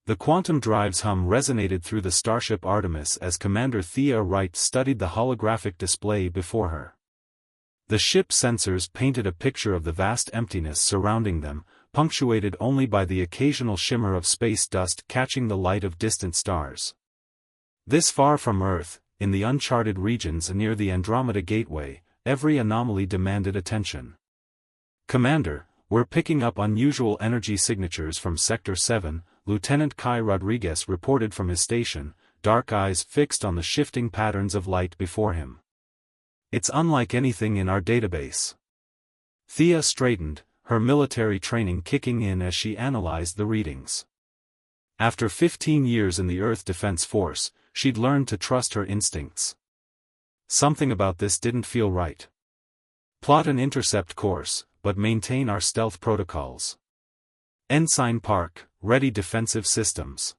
The quantum drive's hum resonated through the starship Artemis as Commander Thea Wright studied the holographic display before her. The ship's sensors painted a picture of the vast emptiness surrounding them, punctuated only by the occasional shimmer of space dust catching the light of distant stars. This far from Earth, in the uncharted regions near the Andromeda Gateway, every anomaly demanded attention. "Commander, we're picking up unusual energy signatures from Sector 7, Lieutenant Kai Rodriguez reported from his station, dark eyes fixed on the shifting patterns of light before him. "It's unlike anything in our database." Thea straightened, her military training kicking in as she analyzed the readings. After 15 years in the Earth Defense Force, she'd learned to trust her instincts. Something about this didn't feel right. "Plot an intercept course, but maintain our stealth protocols. Ensign Park, ready defensive systems."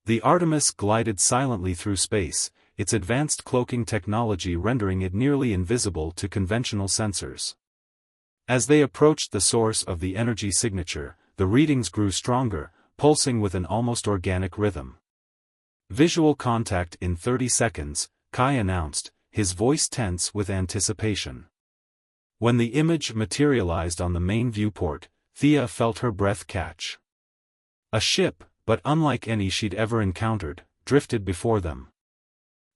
The Artemis glided silently through space, its advanced cloaking technology rendering it nearly invisible to conventional sensors. As they approached the source of the energy signature, the readings grew stronger, pulsing with an almost organic rhythm. "Visual contact in 30 seconds, Kai announced, his voice tense with anticipation. When the image materialized on the main viewport, Thea felt her breath catch. A ship, but unlike any she'd ever encountered, drifted before them.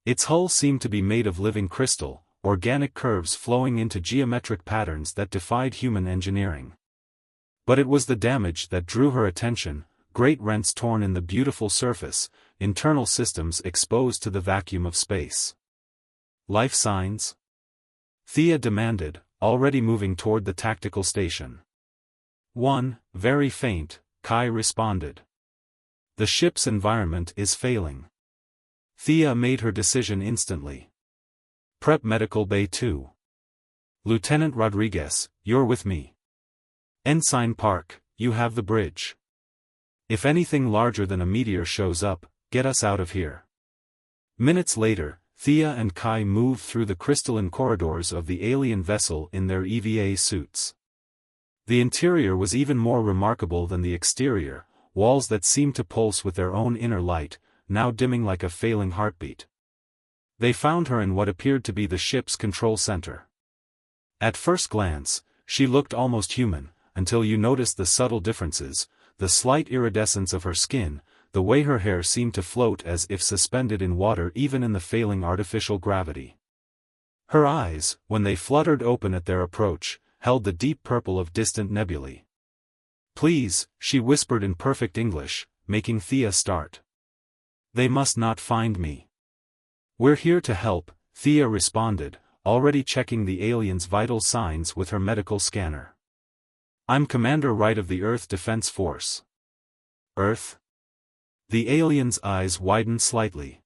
Its hull seemed to be made of living crystal, organic curves flowing into geometric patterns that defied human engineering. But it was the damage that drew her attention, great rents torn in the beautiful surface, internal systems exposed to the vacuum of space. "Life signs?" Thea demanded, already moving toward the tactical station. "One, very faint," Kai responded. "The ship's environment is failing." Thea made her decision instantly. "Prep Medical Bay 2. Lieutenant Rodriguez, you're with me. Ensign Park, you have the bridge. If anything larger than a meteor shows up, get us out of here." Minutes later, Thea and Kai moved through the crystalline corridors of the alien vessel in their EVA suits. The interior was even more remarkable than the exterior, walls that seemed to pulse with their own inner light, now dimming like a failing heartbeat. They found her in what appeared to be the ship's control center. At first glance, she looked almost human, until you noticed the subtle differences, the slight iridescence of her skin, the way her hair seemed to float as if suspended in water even in the failing artificial gravity. Her eyes, when they fluttered open at their approach, held the deep purple of distant nebulae. "Please," she whispered in perfect English, making Thea start. "They must not find me." "We're here to help," Thea responded, already checking the alien's vital signs with her medical scanner. "I'm Commander Wright of the Earth Defense Force." "Earth?" The alien's eyes widened slightly.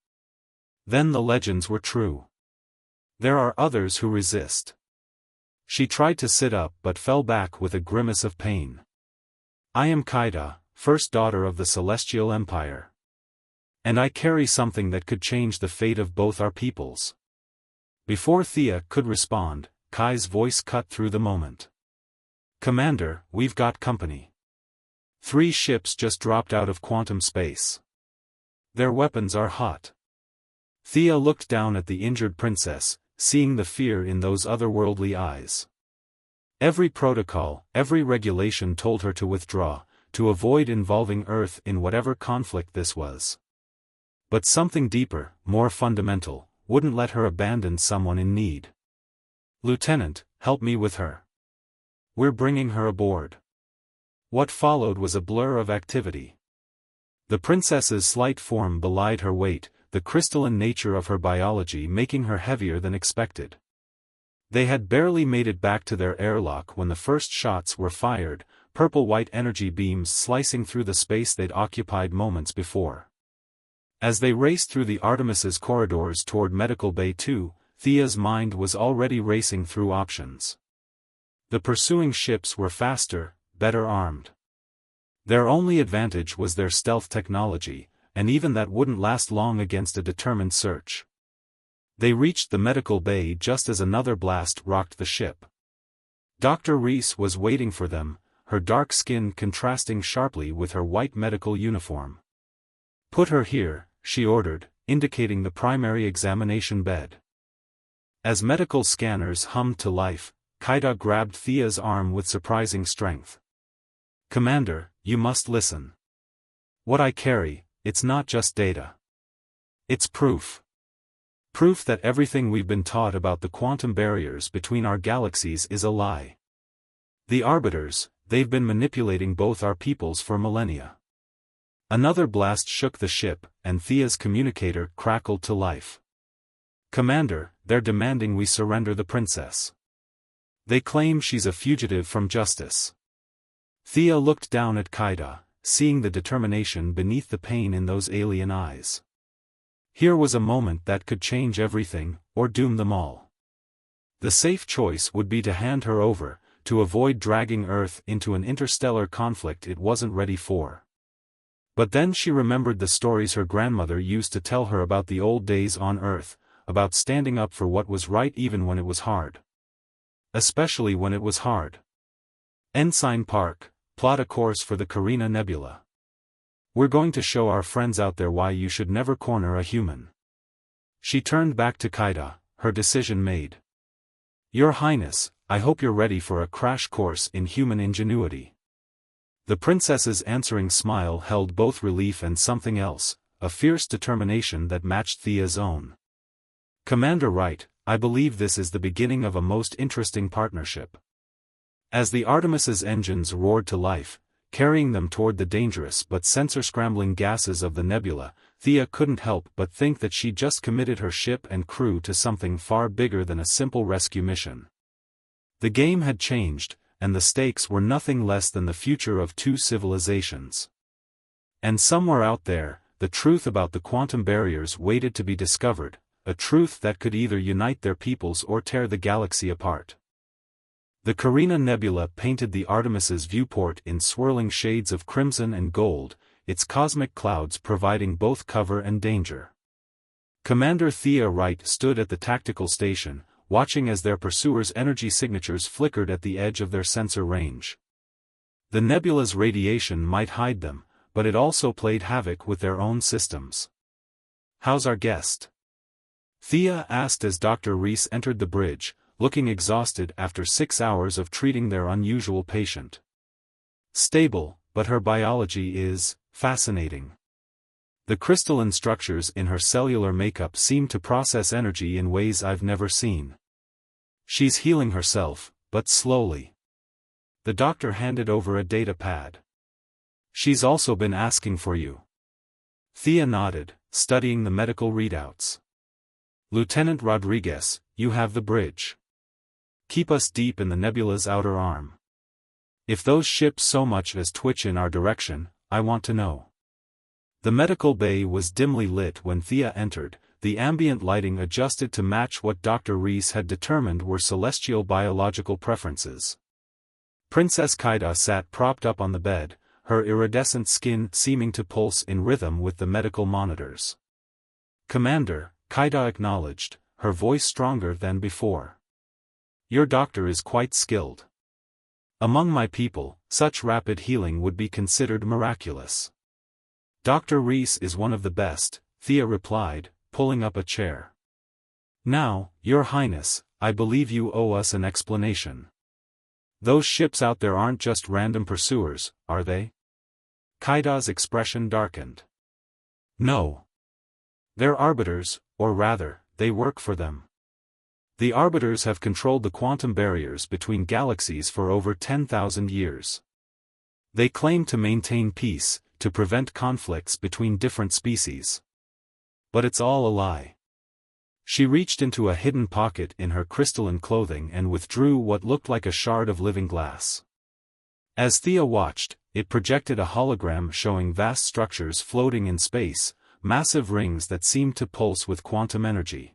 Then the legends were true. There are others who resist. She tried to sit up but fell back with a grimace of pain. "I am Kaida, first daughter of the Celestial Empire. And I carry something that could change the fate of both our peoples." Before Thea could respond, Kai's voice cut through the moment. "Commander, we've got company. 3 ships just dropped out of quantum space. Their weapons are hot." Thea looked down at the injured princess, seeing the fear in those otherworldly eyes. Every protocol, every regulation told her to withdraw, to avoid involving Earth in whatever conflict this was. But something deeper, more fundamental, wouldn't let her abandon someone in need. "Lieutenant, help me with her. We're bringing her aboard." What followed was a blur of activity. The princess's slight form belied her weight, the crystalline nature of her biology making her heavier than expected. They had barely made it back to their airlock when the first shots were fired, purple-white energy beams slicing through the space they'd occupied moments before. As they raced through the Artemis's corridors toward Medical Bay 2, Thea's mind was already racing through options. The pursuing ships were faster, better armed. Their only advantage was their stealth technology, and even that wouldn't last long against a determined search. They reached the medical bay just as another blast rocked the ship. Dr. Reese was waiting for them, her dark skin contrasting sharply with her white medical uniform. Put her here, she ordered, indicating the primary examination bed. As medical scanners hummed to life, Kaida grabbed Thea's arm with surprising strength. Commander, you must listen. What I carry, it's not just data. It's proof. Proof that everything we've been taught about the quantum barriers between our galaxies is a lie. The Arbiters, they've been manipulating both our peoples for millennia. Another blast shook the ship, and Thea's communicator crackled to life. Commander, they're demanding we surrender the princess. They claim she's a fugitive from justice. Thea looked down at Kaida, seeing the determination beneath the pain in those alien eyes. Here was a moment that could change everything, or doom them all. The safe choice would be to hand her over, to avoid dragging Earth into an interstellar conflict it wasn't ready for. But then she remembered the stories her grandmother used to tell her about the old days on Earth, about standing up for what was right even when it was hard. Especially when it was hard. Ensign Park, plot a course for the Carina Nebula. We're going to show our friends out there why you should never corner a human. She turned back to Kaida, her decision made. Your Highness, I hope you're ready for a crash course in human ingenuity. The princess's answering smile held both relief and something else, a fierce determination that matched Thea's own. Commander Wright, I believe this is the beginning of a most interesting partnership. As the Artemis's engines roared to life, carrying them toward the dangerous but sensor-scrambling gases of the nebula, Thea couldn't help but think that she'd just committed her ship and crew to something far bigger than a simple rescue mission. The game had changed, and the stakes were nothing less than the future of two civilizations. And somewhere out there, the truth about the quantum barriers waited to be discovered, a truth that could either unite their peoples or tear the galaxy apart. The Carina Nebula painted the Artemis's viewport in swirling shades of crimson and gold, its cosmic clouds providing both cover and danger. Commander Thea Wright stood at the tactical station, watching as their pursuers' energy signatures flickered at the edge of their sensor range. The nebula's radiation might hide them, but it also played havoc with their own systems. "How's our guest?" Thea asked as Dr. Reese entered the bridge, looking exhausted after 6 hours of treating their unusual patient. "Stable, but her biology is fascinating. The crystalline structures in her cellular makeup seem to process energy in ways I've never seen. She's healing herself, but slowly." The doctor handed over a data pad. "She's also been asking for you." Thea nodded, studying the medical readouts. "Lieutenant Rodriguez, you have the bridge. Keep us deep in the nebula's outer arm. If those ships so much as twitch in our direction, I want to know." The medical bay was dimly lit when Thea entered, the ambient lighting adjusted to match what Dr. Reese had determined were celestial biological preferences. Princess Kaida sat propped up on the bed, her iridescent skin seeming to pulse in rhythm with the medical monitors. "Commander," Kaida acknowledged, her voice stronger than before. "Your doctor is quite skilled. Among my people, such rapid healing would be considered miraculous." "Dr. Reese is one of the best," Thea replied, pulling up a chair. "Now, Your Highness, I believe you owe us an explanation. Those ships out there aren't just random pursuers, are they?" Kaida's expression darkened. "No. They're arbiters, or rather, they work for them. The arbiters have controlled the quantum barriers between galaxies for over 10,000 years. They claim to maintain peace, to prevent conflicts between different species. But it's all a lie." She reached into a hidden pocket in her crystalline clothing and withdrew what looked like a shard of living glass. As Thea watched, it projected a hologram showing vast structures floating in space, massive rings that seemed to pulse with quantum energy.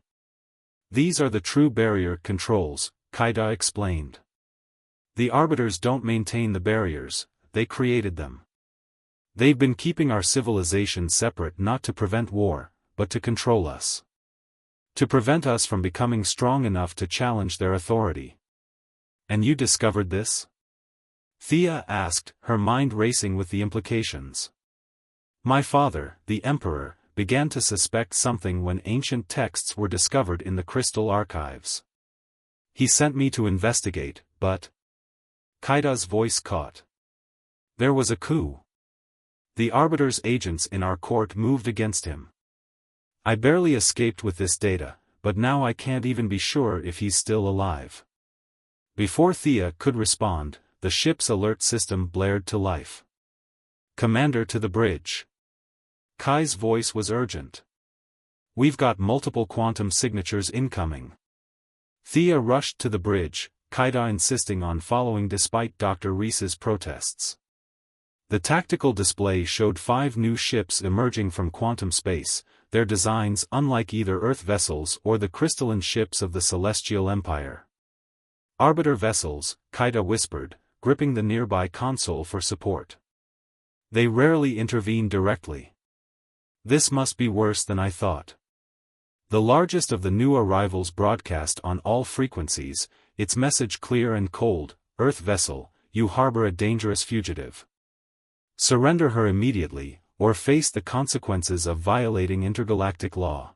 "These are the true barrier controls," Kaida explained. "The arbiters don't maintain the barriers, they created them. They've been keeping our civilization separate not to prevent war, but to control us. To prevent us from becoming strong enough to challenge their authority." "And you discovered this?" Thea asked, her mind racing with the implications. My father, the Emperor, began to suspect something when ancient texts were discovered in the crystal archives. He sent me to investigate, but... Kaida's voice caught. There was a coup. The Arbiter's agents in our court moved against him. I barely escaped with this data, but now I can't even be sure if he's still alive. Before Thea could respond, the ship's alert system blared to life. Commander, to the bridge. Kai's voice was urgent. We've got multiple quantum signatures incoming. Thea rushed to the bridge, Kaida insisting on following despite Dr. Reese's protests. The tactical display showed 5 new ships emerging from quantum space, their designs unlike either Earth vessels or the crystalline ships of the Celestial Empire. Arbiter vessels, Kaida whispered, gripping the nearby console for support. They rarely intervene directly. This must be worse than I thought. The largest of the new arrivals broadcast on all frequencies, its message clear and cold: Earth vessel, you harbor a dangerous fugitive. Surrender her immediately, or face the consequences of violating intergalactic law.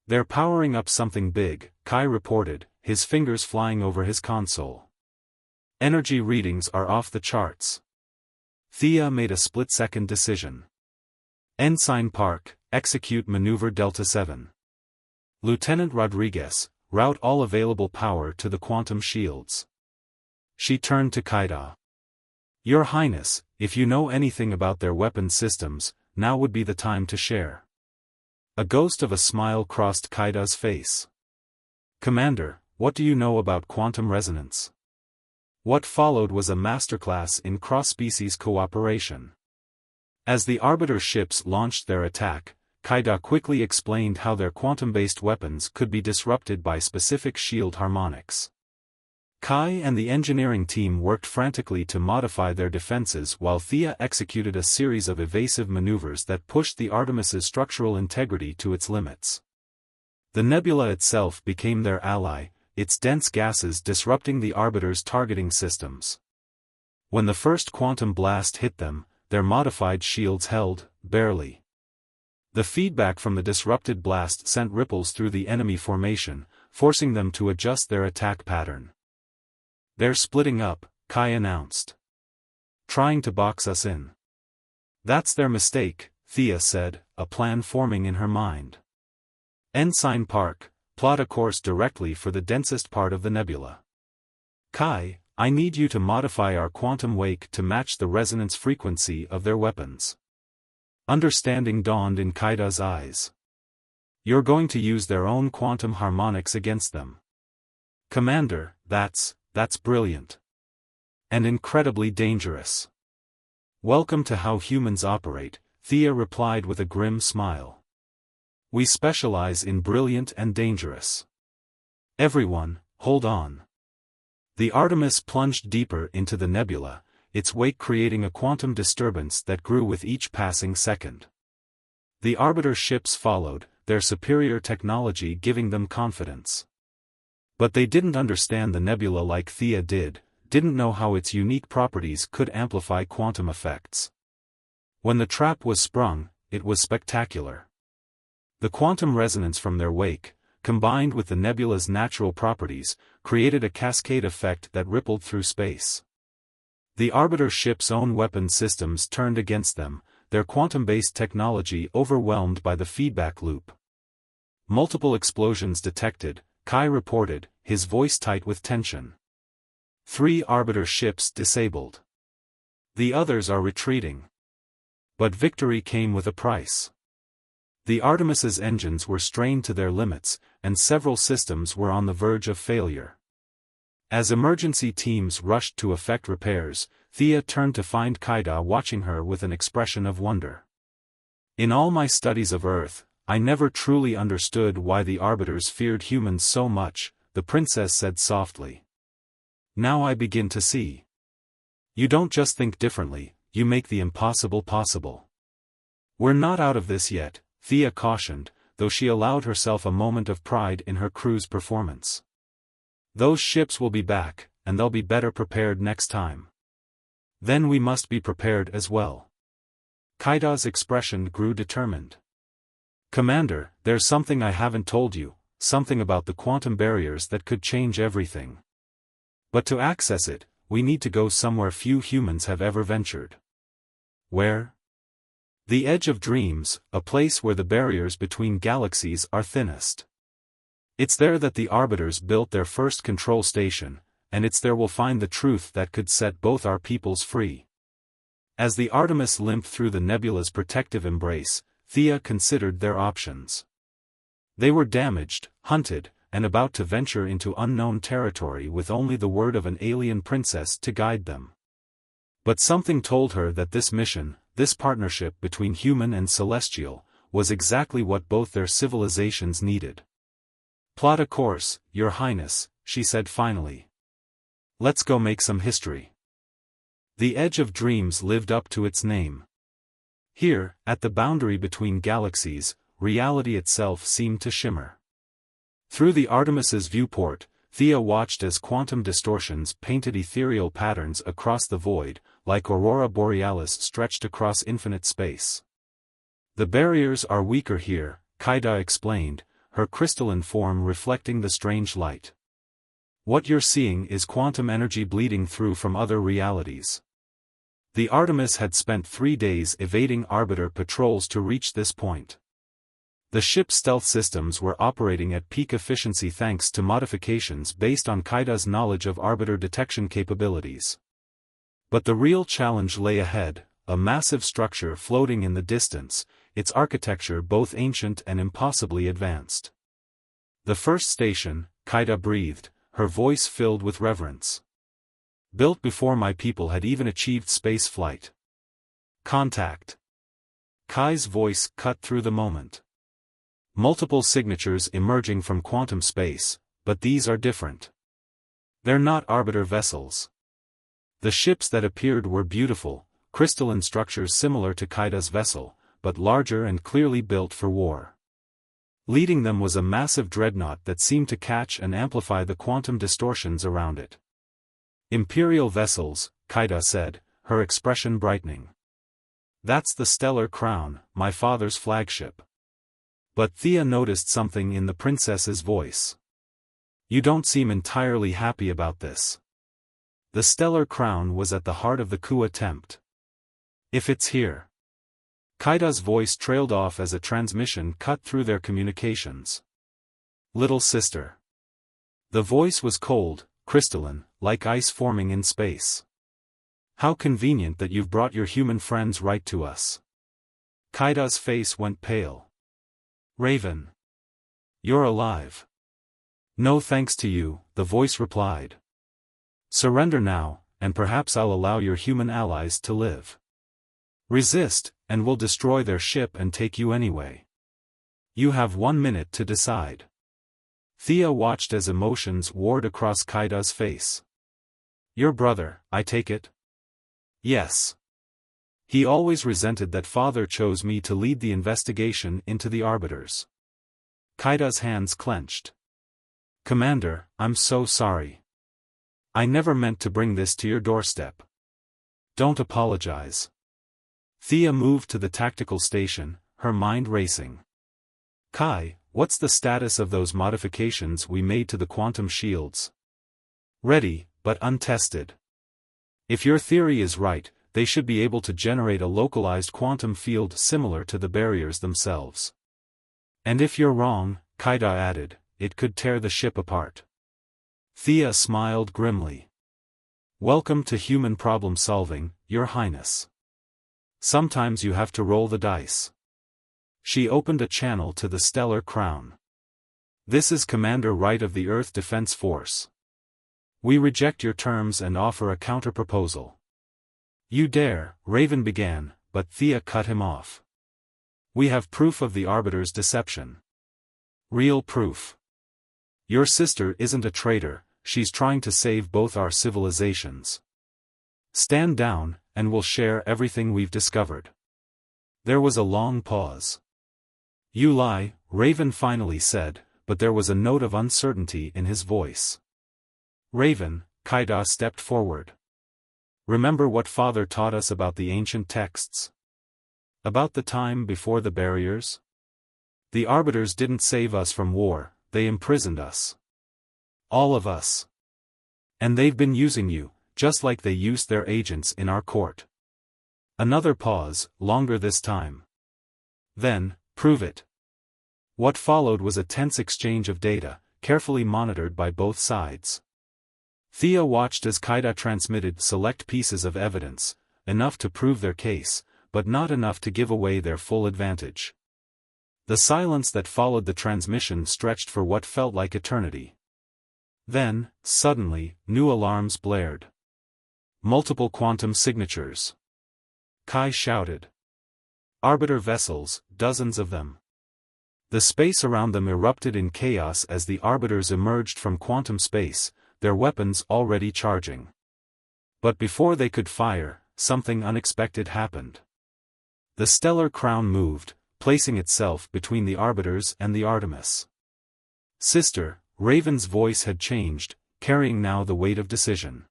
They're powering up something big, Kai reported, his fingers flying over his console. Energy readings are off the charts. Thea made a split-second decision. Ensign Park, execute Maneuver Delta 7. Lieutenant Rodriguez, route all available power to the quantum shields. She turned to Kaida. Your Highness, if you know anything about their weapon systems, now would be the time to share. A ghost of a smile crossed Kaida's face. Commander, what do you know about quantum resonance? What followed was a masterclass in cross-species cooperation. As the Arbiter ships launched their attack, Kaida quickly explained how their quantum-based weapons could be disrupted by specific shield harmonics. Kai and the engineering team worked frantically to modify their defenses while Thea executed a series of evasive maneuvers that pushed the Artemis's structural integrity to its limits. The nebula itself became their ally, its dense gases disrupting the Arbiter's targeting systems. When the first quantum blast hit them, their modified shields held, barely. The feedback from the disrupted blast sent ripples through the enemy formation, forcing them to adjust their attack pattern. They're splitting up, Kai announced. Trying to box us in. That's their mistake, Thea said, a plan forming in her mind. Ensign Park, plot a course directly for the densest part of the nebula. Kai, I need you to modify our quantum wake to match the resonance frequency of their weapons. Understanding dawned in Kaida's eyes. You're going to use their own quantum harmonics against them. Commander, that's brilliant. And incredibly dangerous. Welcome to how humans operate, Thea replied with a grim smile. We specialize in brilliant and dangerous. Everyone, hold on. The Artemis plunged deeper into the nebula, its wake creating a quantum disturbance that grew with each passing second. The Arbiter ships followed, their superior technology giving them confidence. But they didn't understand the nebula like Thea didn't know how its unique properties could amplify quantum effects. When the trap was sprung, it was spectacular. The quantum resonance from their wake, combined with the nebula's natural properties, created a cascade effect that rippled through space. The Arbiter ship's own weapon systems turned against them, their quantum-based technology overwhelmed by the feedback loop. Multiple explosions detected, Kai reported, his voice tight with tension. 3 Arbiter ships disabled. The others are retreating. But victory came with a price. The Artemis's engines were strained to their limits, and several systems were on the verge of failure. As emergency teams rushed to effect repairs, Thea turned to find Kaida watching her with an expression of wonder. In all my studies of Earth, I never truly understood why the Arbiters feared humans so much, the princess said softly. Now I begin to see. You don't just think differently, you make the impossible possible. We're not out of this yet, Thea cautioned, though she allowed herself a moment of pride in her crew's performance. Those ships will be back, and they'll be better prepared next time. Then we must be prepared as well. Kaida's expression grew determined. Commander, there's something I haven't told you, something about the quantum barriers that could change everything. But to access it, we need to go somewhere few humans have ever ventured. Where? The edge of dreams, a place where the barriers between galaxies are thinnest. It's there that the Arbiters built their first control station, and it's there we'll find the truth that could set both our peoples free. As the Artemis limped through the nebula's protective embrace, Thea considered their options. They were damaged, hunted, and about to venture into unknown territory with only the word of an alien princess to guide them. But something told her that this mission, this partnership between human and celestial, was exactly what both their civilizations needed. Plot a course, Your Highness, she said finally. Let's go make some history. The Edge of Dreams lived up to its name. Here, at the boundary between galaxies, reality itself seemed to shimmer. Through the Artemis's viewport, Thea watched as quantum distortions painted ethereal patterns across the void, like aurora borealis stretched across infinite space. The barriers are weaker here, Kaida explained, her crystalline form reflecting the strange light. What you're seeing is quantum energy bleeding through from other realities. The Artemis had spent 3 days evading Arbiter patrols to reach this point. The ship's stealth systems were operating at peak efficiency thanks to modifications based on Kaida's knowledge of Arbiter detection capabilities. But the real challenge lay ahead, a massive structure floating in the distance, its architecture both ancient and impossibly advanced. The first station, Kaida breathed, her voice filled with reverence. Built before my people had even achieved space flight. Contact. Kai's voice cut through the moment. Multiple signatures emerging from quantum space, but these are different. They're not Arbiter vessels. The ships that appeared were beautiful, crystalline structures similar to Kaida's vessel, but larger and clearly built for war. Leading them was a massive dreadnought that seemed to catch and amplify the quantum distortions around it. Imperial vessels, Kaida said, her expression brightening. That's the Stellar Crown, my father's flagship. But Thea noticed something in the princess's voice. You don't seem entirely happy about this. The Stellar Crown was at the heart of the coup attempt. If it's here. Kaida's voice trailed off as a transmission cut through their communications. Little sister. The voice was cold, crystalline, like ice forming in space. How convenient that you've brought your human friends right to us. Kaida's face went pale. Raven. You're alive. No thanks to you, the voice replied. Surrender now, and perhaps I'll allow your human allies to live. Resist, and we'll destroy their ship and take you anyway. You have 1 minute to decide. Thea watched as emotions warred across Kaida's face. Your brother, I take it? Yes. He always resented that father chose me to lead the investigation into the Arbiters. Kaida's hands clenched. Commander, I'm so sorry. I never meant to bring this to your doorstep. Don't apologize. Thea moved to the tactical station, her mind racing. Kai, what's the status of those modifications we made to the quantum shields? Ready, but untested. If your theory is right, they should be able to generate a localized quantum field similar to the barriers themselves. And if you're wrong, Kaida added, it could tear the ship apart. Thea smiled grimly. Welcome to human problem solving, Your Highness. Sometimes you have to roll the dice. She opened a channel to the Stellar Crown. This is Commander Wright of the Earth Defense Force. We reject your terms and offer a counter-proposal. You dare, Raven began, but Thea cut him off. We have proof of the Arbiter's deception. Real proof. Your sister isn't a traitor, she's trying to save both our civilizations. Stand down, and we'll share everything we've discovered. There was a long pause. You lie, Raven finally said, but there was a note of uncertainty in his voice. Raven, Kaida stepped forward. Remember what father taught us about the ancient texts? About the time before the barriers? The arbiters didn't save us from war, they imprisoned us. All of us. And they've been using you, just like they used their agents in our court. Another pause, longer this time. Then, prove it. What followed was a tense exchange of data, carefully monitored by both sides. Thea watched as Kaida transmitted select pieces of evidence, enough to prove their case, but not enough to give away their full advantage. The silence that followed the transmission stretched for what felt like eternity. Then, suddenly, new alarms blared. Multiple quantum signatures. Kai shouted. Arbiter vessels, dozens of them. The space around them erupted in chaos as the arbiters emerged from quantum space, their weapons already charging. But before they could fire, something unexpected happened. The stellar crown moved, placing itself between the arbiters and the Artemis. Sister, Raven's voice had changed, carrying now the weight of decision.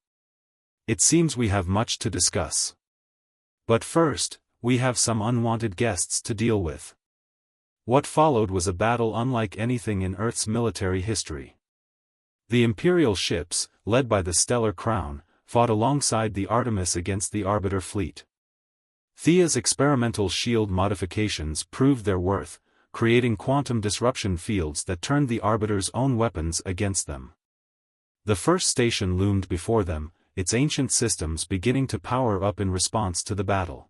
It seems we have much to discuss. But first, we have some unwanted guests to deal with. What followed was a battle unlike anything in Earth's military history. The Imperial ships, led by the Stellar Crown, fought alongside the Artemis against the Arbiter fleet. Thea's experimental shield modifications proved their worth, creating quantum disruption fields that turned the Arbiter's own weapons against them. The first station loomed before them, its ancient systems beginning to power up in response to the battle.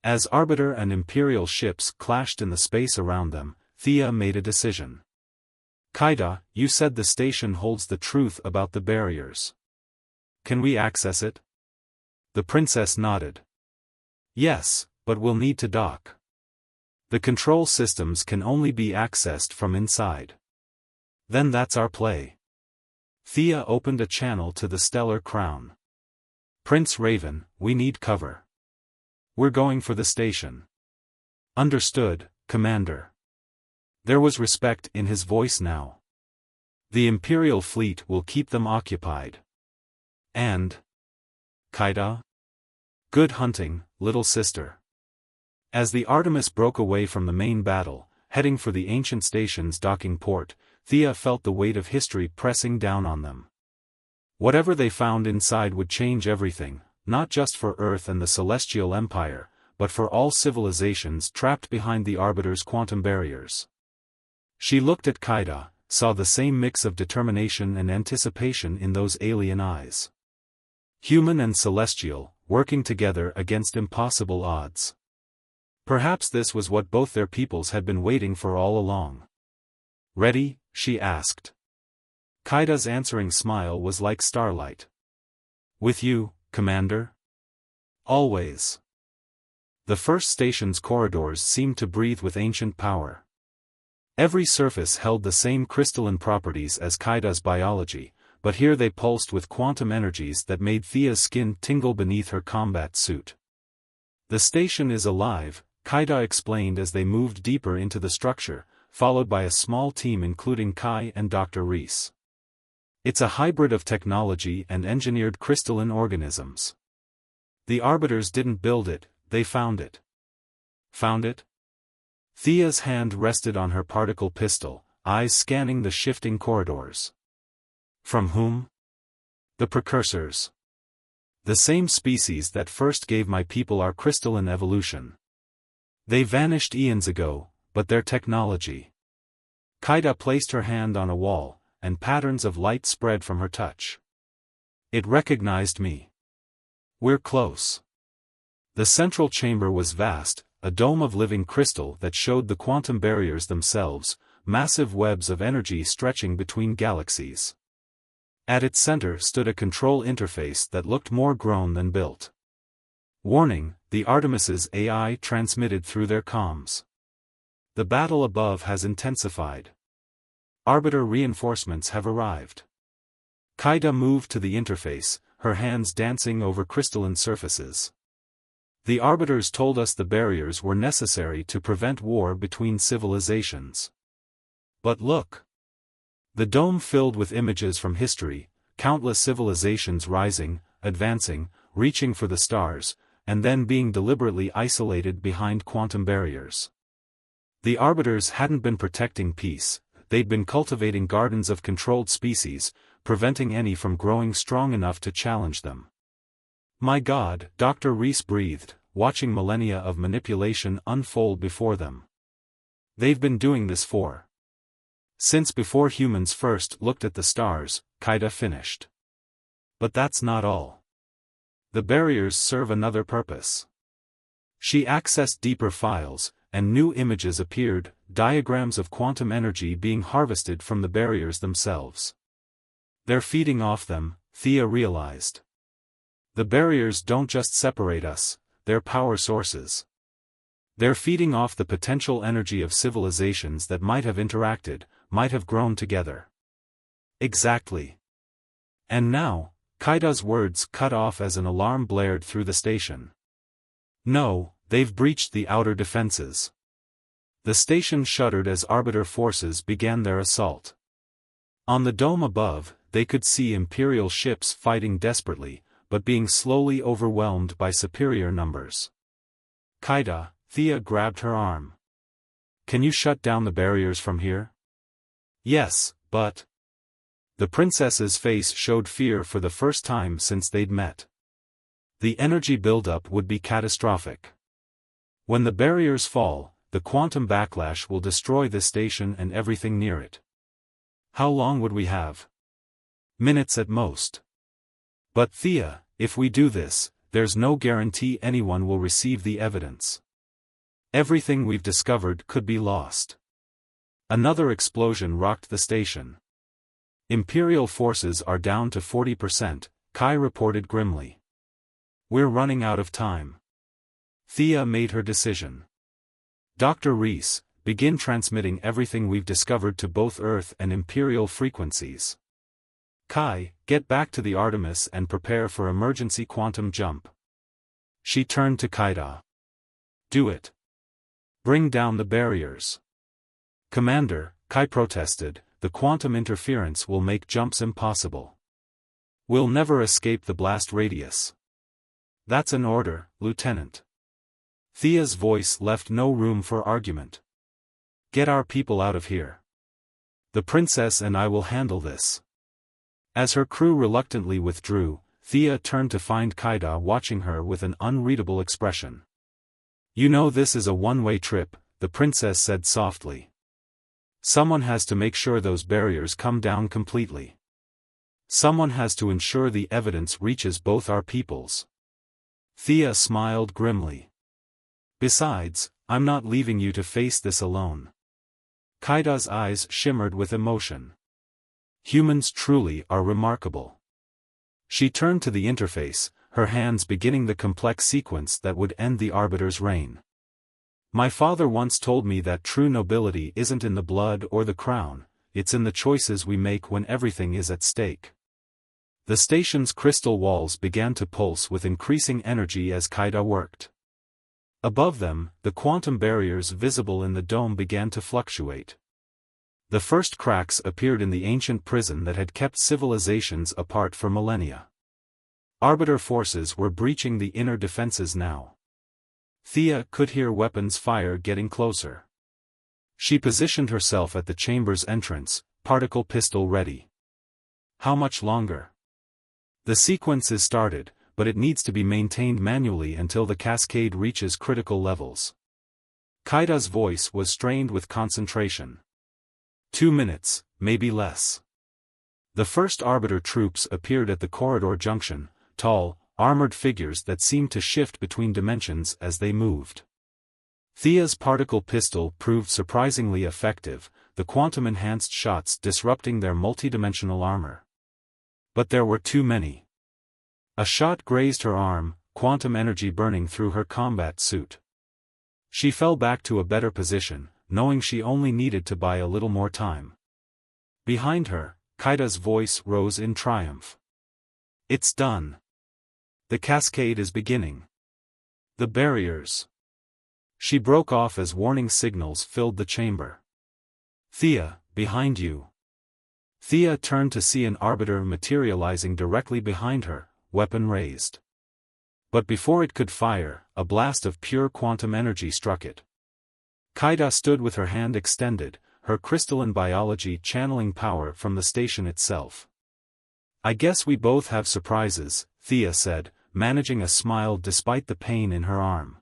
As Arbiter and Imperial ships clashed in the space around them, Thea made a decision. Kaida, you said the station holds the truth about the barriers. Can we access it? The princess nodded. Yes, but we'll need to dock. The control systems can only be accessed from inside. Then that's our play. Thea opened a channel to the Stellar Crown. Prince Raven, we need cover. We're going for the station. Understood, Commander. There was respect in his voice now. The Imperial fleet will keep them occupied. And... Kaida? Good hunting, little sister. As the Artemis broke away from the main battle, heading for the ancient station's docking port, Thea felt the weight of history pressing down on them. Whatever they found inside would change everything, not just for Earth and the Celestial Empire, but for all civilizations trapped behind the Arbiter's quantum barriers. She looked at Kaida, saw the same mix of determination and anticipation in those alien eyes. Human and celestial, working together against impossible odds. Perhaps this was what both their peoples had been waiting for all along. Ready? She asked. Kaida's answering smile was like starlight. With you, Commander? Always. The first station's corridors seemed to breathe with ancient power. Every surface held the same crystalline properties as Kaida's biology, but here they pulsed with quantum energies that made Thea's skin tingle beneath her combat suit. The station is alive, Kaida explained as they moved deeper into the structure, followed by a small team including Kai and Dr. Reese. It's a hybrid of technology and engineered crystalline organisms. The Arbiters didn't build it, they found it. Found it? Thea's hand rested on her particle pistol, eyes scanning the shifting corridors. From whom? The precursors. The same species that first gave my people our crystalline evolution. They vanished eons ago, but their technology. Kaida placed her hand on a wall, and patterns of light spread from her touch. It recognized me. We're close. The central chamber was vast, a dome of living crystal that showed the quantum barriers themselves, massive webs of energy stretching between galaxies. At its center stood a control interface that looked more grown than built. Warning, the Artemis's AI transmitted through their comms. The battle above has intensified. Arbiter reinforcements have arrived. Kaida moved to the interface, her hands dancing over crystalline surfaces. The Arbiters told us the barriers were necessary to prevent war between civilizations. But look! The dome filled with images from history, countless civilizations rising, advancing, reaching for the stars, and then being deliberately isolated behind quantum barriers. The arbiters hadn't been protecting peace, they'd been cultivating gardens of controlled species, preventing any from growing strong enough to challenge them. My God, Dr. Reese breathed, watching millennia of manipulation unfold before them. They've been doing this since before humans first looked at the stars, Kaida finished. But that's not all. The barriers serve another purpose. She accessed deeper files, and new images appeared, diagrams of quantum energy being harvested from the barriers themselves. They're feeding off them, Thea realized. The barriers don't just separate us, they're power sources. They're feeding off the potential energy of civilizations that might have interacted, might have grown together. Exactly. And now, Kaida's words cut off as an alarm blared through the station. No, they've breached the outer defenses. The station shuddered as arbiter forces began their assault. On the dome above, they could see Imperial ships fighting desperately, but being slowly overwhelmed by superior numbers. Kaida, Thea grabbed her arm. Can you shut down the barriers from here? Yes, but... The princess's face showed fear for the first time since they'd met. The energy buildup would be catastrophic. When the barriers fall, the quantum backlash will destroy this station and everything near it. How long would we have? Minutes at most. But Thea, if we do this, there's no guarantee anyone will receive the evidence. Everything we've discovered could be lost. Another explosion rocked the station. Imperial forces are down to 40%, Kai reported grimly. We're running out of time. Thea made her decision. Dr. Reese, begin transmitting everything we've discovered to both Earth and Imperial frequencies. Kai, get back to the Artemis and prepare for emergency quantum jump. She turned to Kaida. Do it. Bring down the barriers. Commander, Kai protested, the quantum interference will make jumps impossible. We'll never escape the blast radius. That's an order, Lieutenant. Thea's voice left no room for argument. Get our people out of here. The princess and I will handle this. As her crew reluctantly withdrew, Thea turned to find Kaida watching her with an unreadable expression. You know this is a one-way trip, the princess said softly. Someone has to make sure those barriers come down completely. Someone has to ensure the evidence reaches both our peoples. Thea smiled grimly. Besides, I'm not leaving you to face this alone. Kaida's eyes shimmered with emotion. Humans truly are remarkable. She turned to the interface, her hands beginning the complex sequence that would end the Arbiter's reign. My father once told me that true nobility isn't in the blood or the crown, it's in the choices we make when everything is at stake. The station's crystal walls began to pulse with increasing energy as Kaida worked. Above them, the quantum barriers visible in the dome began to fluctuate. The first cracks appeared in the ancient prison that had kept civilizations apart for millennia. Arbiter forces were breaching the inner defenses now. Thea could hear weapons fire getting closer. She positioned herself at the chamber's entrance, particle pistol ready. How much longer? The sequence is started, but it needs to be maintained manually until the cascade reaches critical levels. Kaida's voice was strained with concentration. 2 minutes, maybe less. The first Arbiter troops appeared at the corridor junction, tall, armored figures that seemed to shift between dimensions as they moved. Thea's particle pistol proved surprisingly effective, the quantum-enhanced shots disrupting their multidimensional armor. But there were too many. A shot grazed her arm, quantum energy burning through her combat suit. She fell back to a better position, knowing she only needed to buy a little more time. Behind her, Kaida's voice rose in triumph. It's done. The cascade is beginning. The barriers. She broke off as warning signals filled the chamber. Thea, behind you. Thea turned to see an Arbiter materializing directly behind her, weapon raised. But before it could fire, a blast of pure quantum energy struck it. Kaida stood with her hand extended, her crystalline biology channeling power from the station itself. "I guess we both have surprises," Thea said, managing a smile despite the pain in her arm.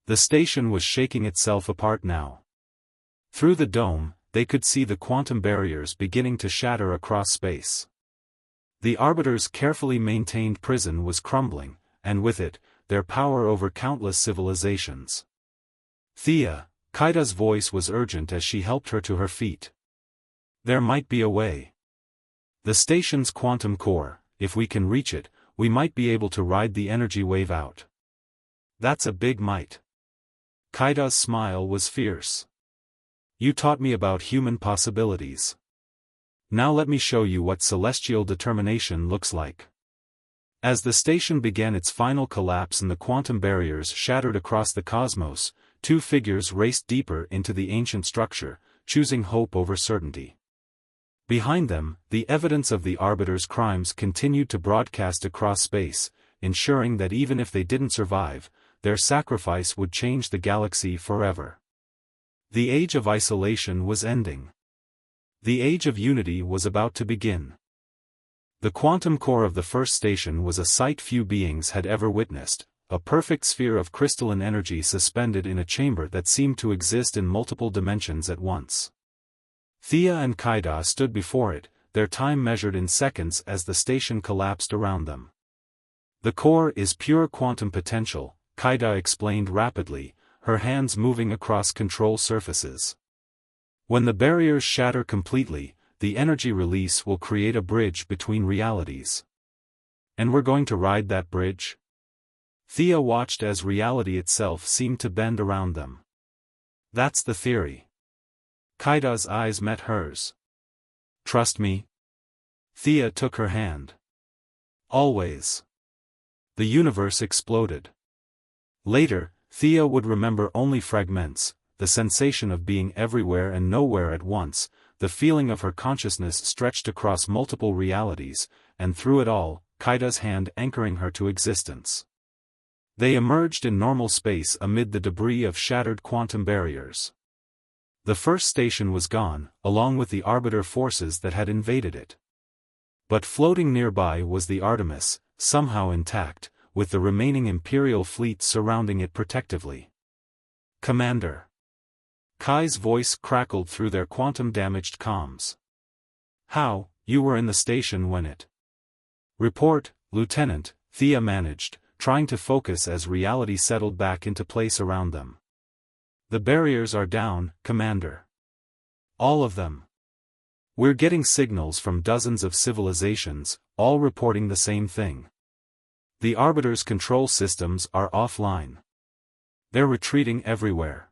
The station was shaking itself apart now. Through the dome, they could see the quantum barriers beginning to shatter across space. The Arbiter's carefully maintained prison was crumbling, and with it, their power over countless civilizations. "Thea," Kaida's voice was urgent as she helped her to her feet. "There might be a way. The station's quantum core, if we can reach it, we might be able to ride the energy wave out." "That's a big might." Kaida's smile was fierce. "You taught me about human possibilities. Now let me show you what celestial determination looks like." As the station began its final collapse and the quantum barriers shattered across the cosmos, two figures raced deeper into the ancient structure, choosing hope over certainty. Behind them, the evidence of the Arbiter's crimes continued to broadcast across space, ensuring that even if they didn't survive, their sacrifice would change the galaxy forever. The age of isolation was ending. The age of unity was about to begin. The quantum core of the first station was a sight few beings had ever witnessed, a perfect sphere of crystalline energy suspended in a chamber that seemed to exist in multiple dimensions at once. Thea and Kaida stood before it, their time measured in seconds as the station collapsed around them. "The core is pure quantum potential," Kaida explained rapidly, her hands moving across control surfaces. "When the barriers shatter completely, the energy release will create a bridge between realities. And we're going to ride that bridge?" Thea watched as reality itself seemed to bend around them. "That's the theory." Kaida's eyes met hers. "Trust me?" Thea took her hand. "Always." The universe exploded. Later, Thea would remember only fragments, the sensation of being everywhere and nowhere at once, the feeling of her consciousness stretched across multiple realities, and through it all, Kaida's hand anchoring her to existence. They emerged in normal space amid the debris of shattered quantum barriers. The first station was gone, along with the Arbiter forces that had invaded it. But floating nearby was the Artemis, somehow intact, with the remaining Imperial fleet surrounding it protectively. "Commander." Kai's voice crackled through their quantum-damaged comms. "How, you were in the station when it—" "Report, Lieutenant," Thea managed, trying to focus as reality settled back into place around them. "The barriers are down, Commander. All of them. We're getting signals from dozens of civilizations, all reporting the same thing. The Arbiter's control systems are offline. They're retreating everywhere."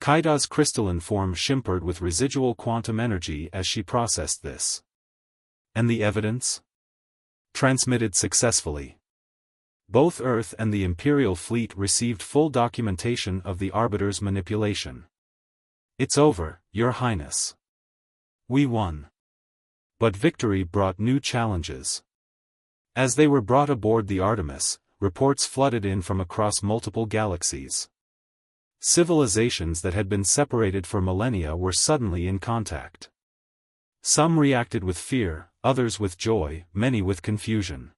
Kaida's crystalline form shimmered with residual quantum energy as she processed this. "And the evidence?" "Transmitted successfully. Both Earth and the Imperial fleet received full documentation of the Arbiter's manipulation. It's over, Your Highness. We won." But victory brought new challenges. As they were brought aboard the Artemis, reports flooded in from across multiple galaxies. Civilizations that had been separated for millennia were suddenly in contact. Some reacted with fear, others with joy, many with confusion.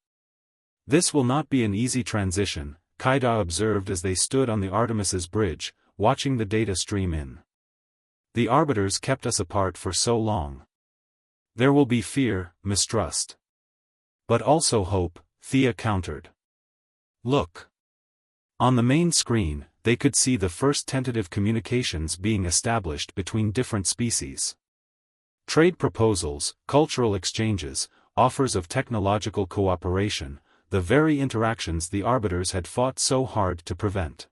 "This will not be an easy transition," Kaida observed as they stood on the Artemis's bridge, watching the data stream in. "The Arbiters kept us apart for so long. There will be fear, mistrust. But also hope," Thea countered. "Look." On the main screen, they could see the first tentative communications being established between different species. Trade proposals, cultural exchanges, offers of technological cooperation, the very interactions the Arbiters had fought so hard to prevent.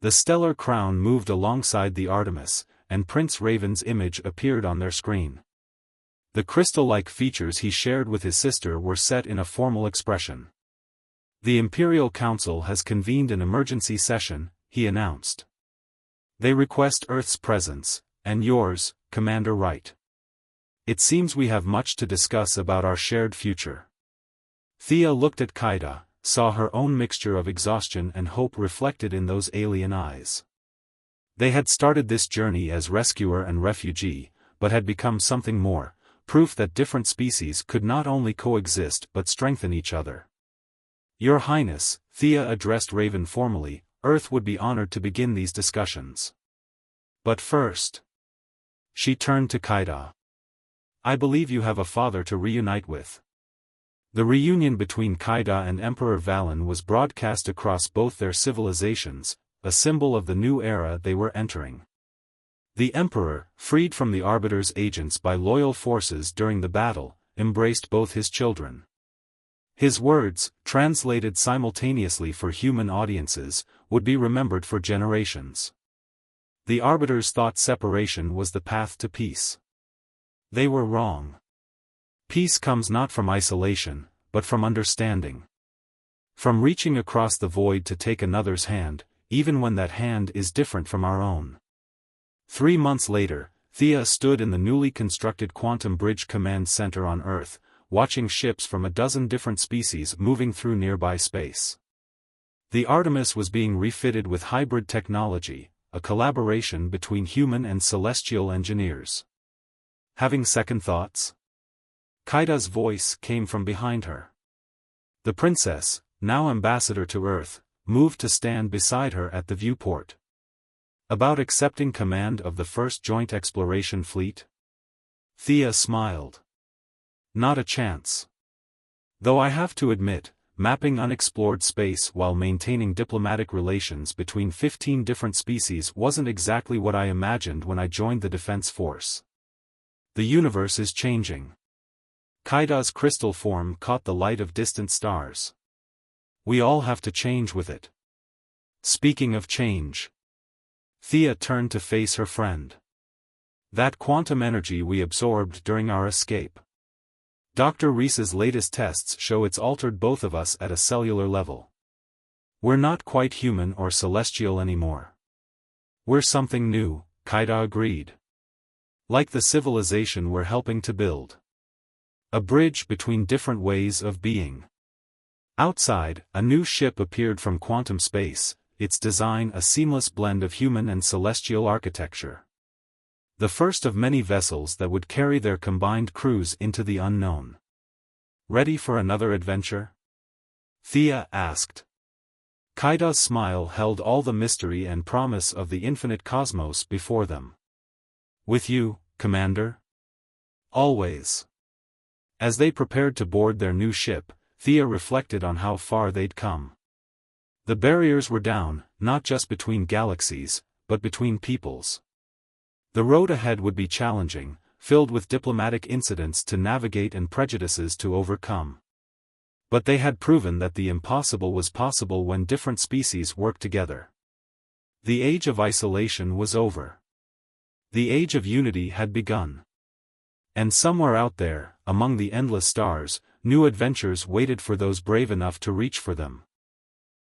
The stellar crown moved alongside the Artemis, and Prince Raven's image appeared on their screen. The crystal-like features he shared with his sister were set in a formal expression. "The Imperial Council has convened an emergency session," he announced. "They request Earth's presence, and yours, Commander Wright. It seems we have much to discuss about our shared future." Thea looked at Kaida, saw her own mixture of exhaustion and hope reflected in those alien eyes. They had started this journey as rescuer and refugee, but had become something more, proof that different species could not only coexist but strengthen each other. Your Highness, Thea addressed Raven formally, Earth would be honored to begin these discussions. But first. She turned to Kaida. I believe you have a father to reunite with. The reunion between Kaida and Emperor Valen was broadcast across both their civilizations, a symbol of the new era they were entering. The Emperor, freed from the Arbiter's agents by loyal forces during the battle, embraced both his children. His words, translated simultaneously for human audiences, would be remembered for generations. The Arbiters thought separation was the path to peace. They were wrong. Peace comes not from isolation, but from understanding. From reaching across the void to take another's hand, even when that hand is different from our own. 3 months later, Thea stood in the newly constructed Quantum Bridge Command Center on Earth, watching ships from a dozen different species moving through nearby space. The Artemis was being refitted with hybrid technology, a collaboration between human and celestial engineers. Having second thoughts? Kaida's voice came from behind her. The princess, now ambassador to Earth, moved to stand beside her at the viewport. About accepting command of the first joint exploration fleet? Thea smiled. Not a chance. Though I have to admit, mapping unexplored space while maintaining diplomatic relations between 15 different species wasn't exactly what I imagined when I joined the Defense Force. The universe is changing. Kaida's crystal form caught the light of distant stars. We all have to change with it. Speaking of change. Thea turned to face her friend. That quantum energy we absorbed during our escape. Dr. Reese's latest tests show it's altered both of us at a cellular level. We're not quite human or celestial anymore. We're something new, Kaida agreed. Like the civilization we're helping to build. A bridge between different ways of being. Outside, a new ship appeared from quantum space, its design a seamless blend of human and celestial architecture. The first of many vessels that would carry their combined crews into the unknown. Ready for another adventure? Thea asked. Kaida's smile held all the mystery and promise of the infinite cosmos before them. With you, Commander? Always. As they prepared to board their new ship, Thea reflected on how far they'd come. The barriers were down, not just between galaxies, but between peoples. The road ahead would be challenging, filled with diplomatic incidents to navigate and prejudices to overcome. But they had proven that the impossible was possible when different species worked together. The age of isolation was over. The age of unity had begun. And somewhere out there, among the endless stars, new adventures waited for those brave enough to reach for them.